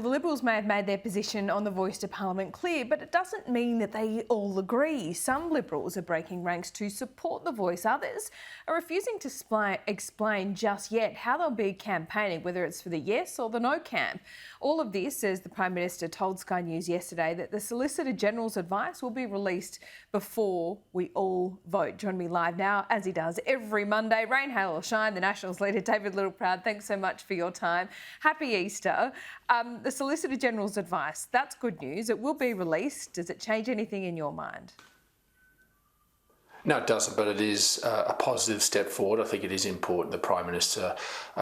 The Liberals may have made their position on the voice to Parliament clear, but it doesn't mean that they all agree. Some Liberals are breaking ranks to support the voice. Others are refusing to explain just yet how they'll be campaigning, whether it's for the yes or the no camp. All of this, as the Prime Minister told Sky News yesterday, that the Solicitor-General's advice will be released before we all vote. Join me live now, as he does every Monday, rain, hail or shine, the Nationals Leader David Littleproud. Thanks so much for your time. Happy Easter. The Solicitor-General's advice, that's good news. It will be released. Does it change anything in your mind? No, it doesn't, but it is a positive step forward. I think it is important the Prime Minister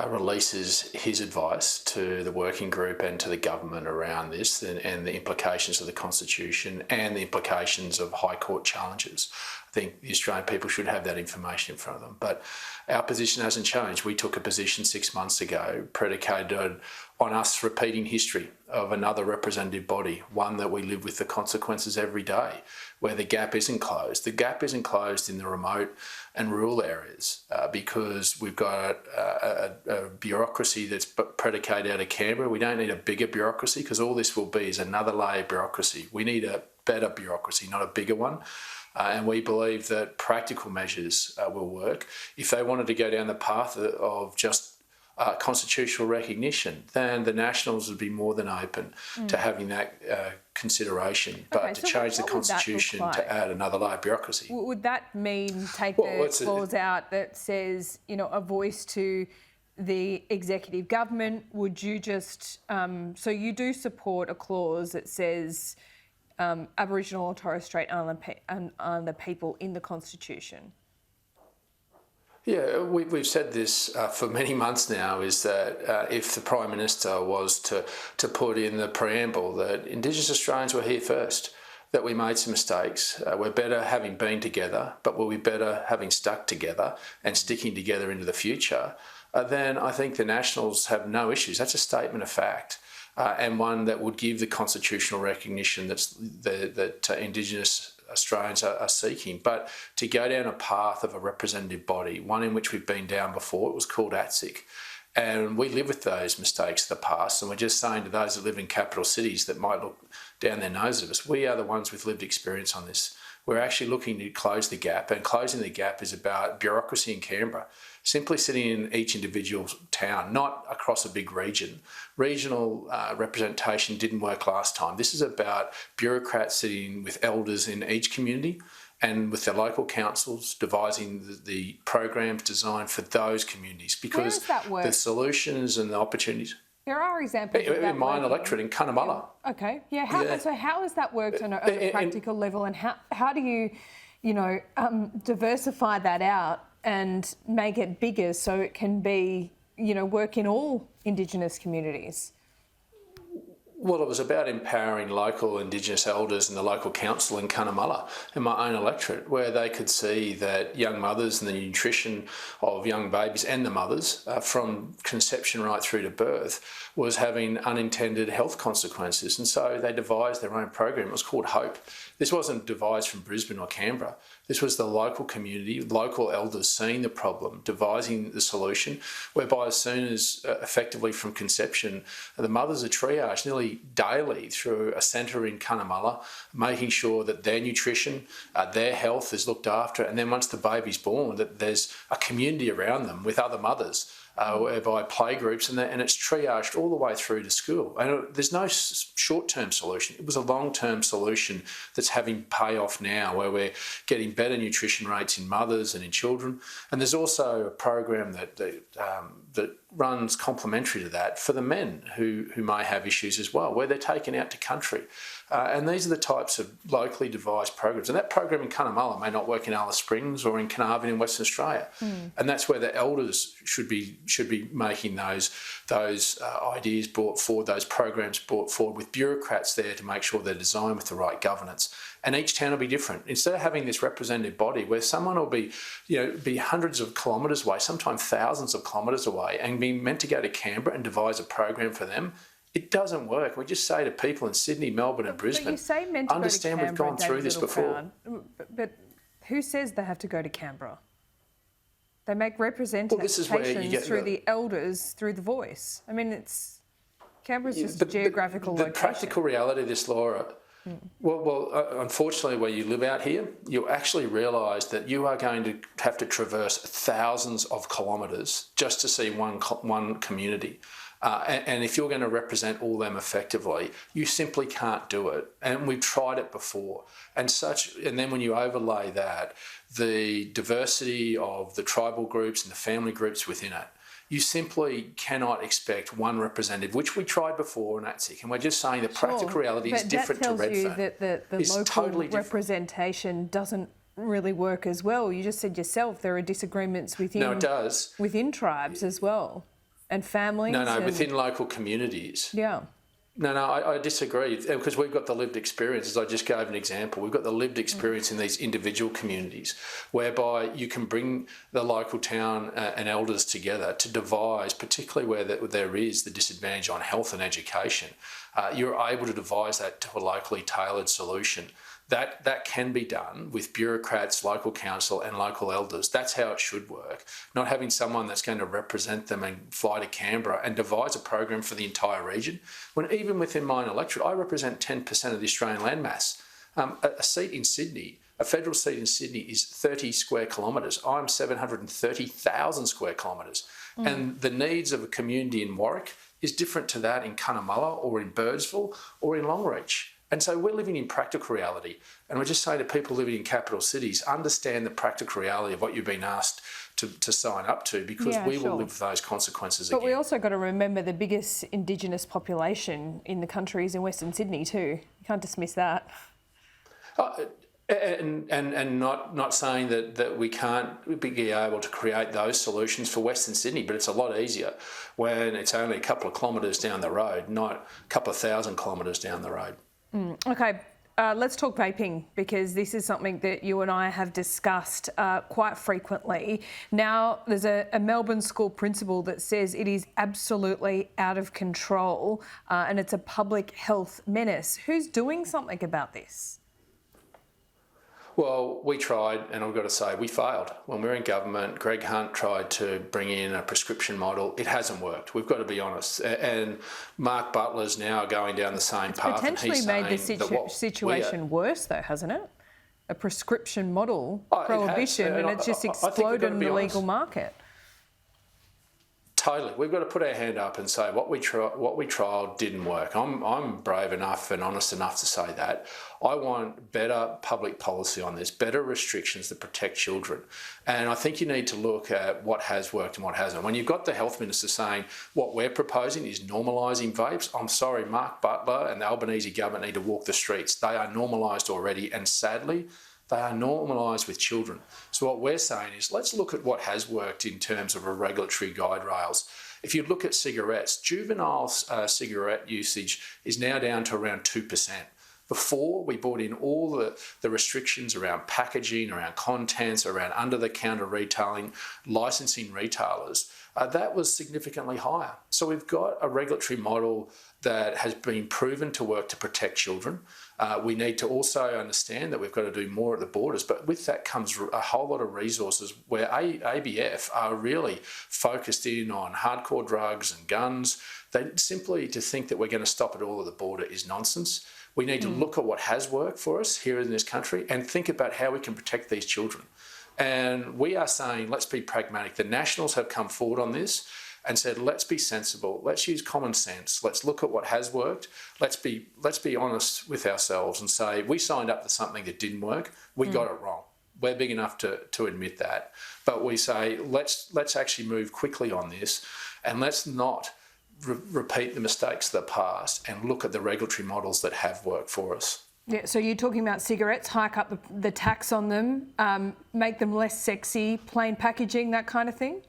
releases his advice to the working group and to the government around this and the implications of the Constitution and the implications of High Court challenges. I think the Australian people should have that information in front of them. But our position hasn't changed. We took a position 6 months ago predicated on us repeating history of another representative body, one that we live with the consequences every day, where the gap isn't closed. The gap isn't closed in the remote and rural areas because we've got a bureaucracy that's predicated out of Canberra. We don't need a bigger bureaucracy because all this will be is another layer of bureaucracy. We need a better bureaucracy, not a bigger one. And we believe that practical measures will work. If they wanted to go down the path of just constitutional recognition, then the Nationals would be more than open to having that consideration. But to change the Constitution to add another layer of bureaucracy. Would that mean take the clause out that says, you know, a voice to the executive government? Would you just... so you do support a clause that says Aboriginal or Torres Strait Islander people in the Constitution? Yeah, we've said this for many months now, is that if the Prime Minister was to put in the preamble that Indigenous Australians were here first, that we made some mistakes, we're better having been together, but we'll be better having stuck together and sticking together into the future, then I think the Nationals have no issues. That's a statement of fact. And one that would give the constitutional recognition that Indigenous Australians are seeking. But to go down a path of a representative body, one in which we've been down before, it was called ATSIC. And we live with those mistakes of the past, and we're just saying to those that live in capital cities that might look down their nose at us, we are the ones with lived experience on this. We're actually looking to close the gap, and closing the gap is about bureaucracy in Canberra. Simply sitting in each individual town, not across a big region. Regional representation didn't work last time. This is about bureaucrats sitting with elders in each community and with their local councils devising the programs designed for those communities, because the solutions and the opportunities... There are examples of that in my electorate in Cunnamulla. Okay, yeah. So how has that worked on a practical level, and how do you, diversify that out and make it bigger so it can be, work in all Indigenous communities? Well, it was about empowering local Indigenous elders and the local council in Cunnamulla, in my own electorate, where they could see that young mothers and the nutrition of young babies and the mothers from conception right through to birth was having unintended health consequences. And so they devised their own program. It was called HOPE. This wasn't devised from Brisbane or Canberra. This was the local community, local elders seeing the problem, devising the solution, whereby as soon as effectively from conception, the mothers are triaged nearly daily through a centre in Cunnamulla, making sure that their nutrition, their health is looked after, and then once the baby's born, that there's a community around them with other mothers. Whereby playgroups and it's triaged all the way through to school. And there's no short-term solution. It was a long-term solution that's having payoff now, where we're getting better nutrition rates in mothers and in children. And there's also a program that runs complementary to that for the men who may have issues as well, where they're taken out to country. And these are the types of locally devised programs. And that program in Cunnamulla may not work in Alice Springs or in Carnarvon in Western Australia. And that's where the elders should be making those ideas brought forward, those programs brought forward, with bureaucrats there to make sure they're designed with the right governance. And each town will be different. Instead of having this representative body where someone will be hundreds of kilometres away, sometimes thousands of kilometres away, and be meant to go to Canberra and devise a program for them, it doesn't work. We just say to people in Sydney, Melbourne and Brisbane, but you say meant to understand go to Canberra, we've gone through this before. But who says they have to go to Canberra? They make representations through the elders, through the voice. I mean, Canberra's just a geographical the location. practical reality of this, Laura, unfortunately, where you live out here, you actually realise that you are going to have to traverse thousands of kilometres just to see one community. And if you're going to represent all them effectively, you simply can't do it. And we've tried it before. And then when you overlay that, the diversity of the tribal groups and the family groups within it, you simply cannot expect one representative, which we tried before in ATSIC, and we're just saying the practical reality is different to Redfern. But that tells you that the local totally representation doesn't really work as well. You just said yourself there are disagreements within. No, it does. Within tribes as well, and families. No, within local communities. Yeah. No, I disagree, because we've got the lived experience, as I just gave an example. We've got the lived experience in these individual communities, whereby you can bring the local town and elders together to devise, particularly where there is the disadvantage on health and education. You're able to devise that to a locally tailored solution. That can be done with bureaucrats, local council and local elders. That's how it should work. Not having someone that's going to represent them and fly to Canberra and devise a program for the entire region. When even within my own electorate, I represent 10% of the Australian landmass. A seat in Sydney, a federal seat in Sydney is 30 square kilometres. I'm 730,000 square kilometres. And the needs of a community in Warwick is different to that in Cunnamulla or in Birdsville or in Longreach. And so we're living in practical reality, and we're just saying to people living in capital cities, understand the practical reality of what you've been asked to sign up to, because we will live those consequences again. But we also got to remember the biggest Indigenous population in the country is in Western Sydney too. You can't dismiss that. And not saying that we can't be able to create those solutions for Western Sydney, but it's a lot easier when it's only a couple of kilometres down the road, not a couple of thousand kilometres down the road. Okay, let's talk vaping, because this is something that you and I have discussed quite frequently. Now, there's a Melbourne school principal that says it is absolutely out of control and it's a public health menace. Who's doing something about this? Well, we tried, and I've got to say, we failed. When we were in government, Greg Hunt tried to bring in a prescription model. It hasn't worked. We've got to be honest. And Mark Butler's now going down the same path. Potentially made the situation worse, though, hasn't it? A prescription model, prohibition, and it's just exploded in the legal market. Totally. We've got to put our hand up and say what we trialled didn't work. I'm brave enough and honest enough to say that. I want better public policy on this, better restrictions that protect children. And I think you need to look at what has worked and what hasn't. When you've got the health minister saying what we're proposing is normalising vapes, I'm sorry, Mark Butler and the Albanese government need to walk the streets. They are normalised already, and sadly, they are normalised with children. So what we're saying is let's look at what has worked in terms of a regulatory guide rails. If you look at cigarettes, juvenile cigarette usage is now down to around 2%. Before, we brought in all the restrictions around packaging, around contents, around under-the-counter retailing, licensing retailers. That was significantly higher. So we've got a regulatory model that has been proven to work to protect children. We need to also understand that we've got to do more at the borders, but with that comes a whole lot of resources where ABF are really focused in on hardcore drugs and guns. They simply to think that we're going to stop it all at the border is nonsense. We need to look at what has worked for us here in this country and think about how we can protect these children. And we are saying, let's be pragmatic. The Nationals have come forward on this and said, let's be sensible. Let's use common sense. Let's look at what has worked. Let's be honest with ourselves and say, we signed up for something that didn't work. We got it wrong. We're big enough to admit that. But we say, let's actually move quickly on this, and let's not repeat the mistakes of the past and look at the regulatory models that have worked for us. Yeah, so you're talking about cigarettes, hike up the tax on them, make them less sexy, plain packaging, that kind of thing?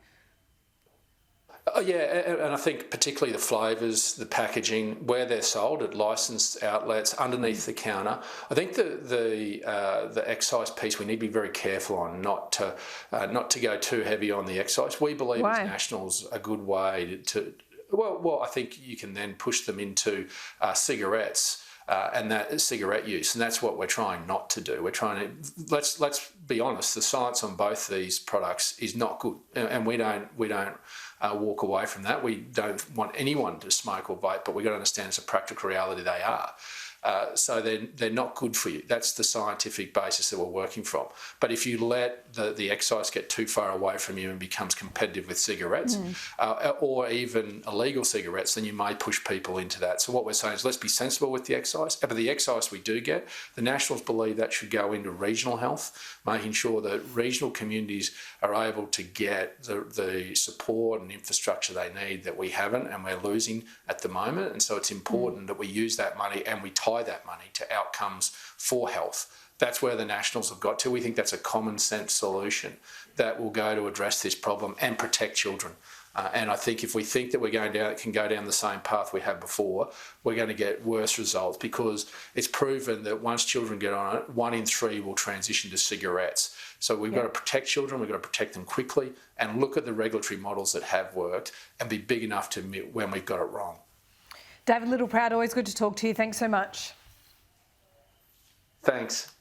Oh, yeah, and I think particularly the flavours, the packaging, where they're sold at licensed outlets, underneath the counter. I think the excise piece we need to be very careful on, not to go too heavy on the excise. We believe as Nationals a good way to well, I think you can then push them into cigarettes. And that cigarette use, and that's what we're trying not to do. We're trying to let's be honest. The science on both these products is not good, and we don't walk away from that. We don't want anyone to smoke or vape, but we've got to understand it's a practical reality they are. So they're not good for you. That's the scientific basis that we're working from. But if you let the excise get too far away from you and becomes competitive with cigarettes or even illegal cigarettes, then you may push people into that. So what we're saying is let's be sensible with the excise. But the excise we do get, the Nationals believe that should go into regional health, making sure that regional communities are able to get the support and infrastructure they need that we haven't and we're losing at the moment. And so it's important that we use that money and we tie that money to outcomes for health. That's where the Nationals have got to. We think that's a common sense solution that will go to address this problem and protect children. And I think if we think that can go down the same path we had before, we're going to get worse results because it's proven that once children get on it, 1 in 3 will transition to cigarettes. So we've got to protect children, we've got to protect them quickly and look at the regulatory models that have worked and be big enough to admit when we've got it wrong. David Littleproud, always good to talk to you. Thanks so much. Thanks.